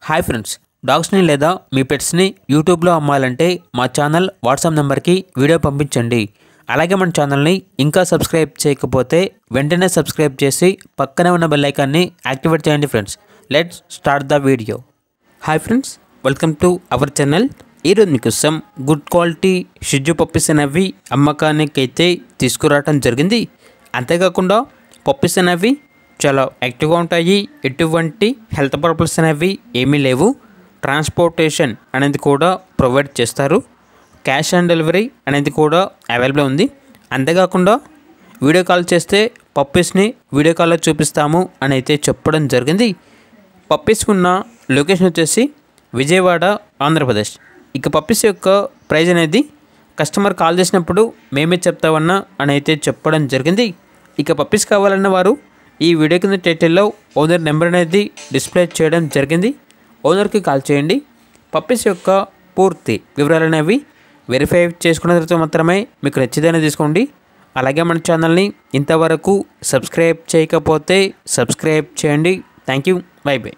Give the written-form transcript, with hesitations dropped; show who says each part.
Speaker 1: Hi friends, డాగ్స్ని లేదా మీ పెట్స్ని యూట్యూబ్లో అమ్మాలంటే మా ఛానల్ వాట్సాప్ నెంబర్కి వీడియో పంపించండి. అలాగే మన ఛానల్ని ఇంకా సబ్స్క్రైబ్ చేయకపోతే వెంటనే సబ్స్క్రైబ్ చేసి పక్కనే ఉన్న బెల్ ఐకాన్ని యాక్టివేట్ చేయండి friends. Let's start the video. Hi friends, welcome to our channel. ఈరోజు మీకోసం గుడ్ క్వాలిటీ షిజు పప్పీస్ అనేవి అమ్మకానికి అయితే తీసుకురావడం జరిగింది. అంతేకాకుండా పప్పీస్ అనేవి చాలా యాక్టివ్గా ఉంటాయి. ఎటువంటి హెల్త్ ప్రాబ్లమ్స్ అనేవి ఏమీ లేవు. ట్రాన్స్పోర్టేషన్ అనేది కూడా ప్రొవైడ్ చేస్తారు. క్యాష్ ఆన్ డెలివరీ అనేది కూడా అవైలబుల్ ఉంది. అంతేకాకుండా వీడియో కాల్ చేస్తే పప్పీస్ని వీడియో కాల్లో చూపిస్తాము అని అయితే చెప్పడం జరిగింది. పప్పీస్ ఉన్న లొకేషన్ వచ్చేసి విజయవాడ, ఆంధ్రప్రదేశ్. ఇక పప్పీస్ యొక్క ప్రైజ్ అనేది కస్టమర్ కాల్ చేసినప్పుడు మేమే చెప్తామన్నా అని అయితే చెప్పడం జరిగింది. ఇక పప్పీస్ కావాలన్న వారు ఈ వీడియో కింద టైటిల్లో ఓనర్ నెంబర్ అనేది డిస్ప్లే చేయడం జరిగింది. ఓనర్కి కాల్ చేయండి. పప్పీస్ యొక్క పూర్తి వివరాలు అనేవి వెరిఫై చేసుకున్న తర్వాత మాత్రమే మీకు నచ్చితేనే తీసుకోండి. అలాగే మన ఛానల్ని ఇంతవరకు సబ్స్క్రైబ్ చేయకపోతే సబ్స్క్రైబ్ చేయండి. Thank you. By by.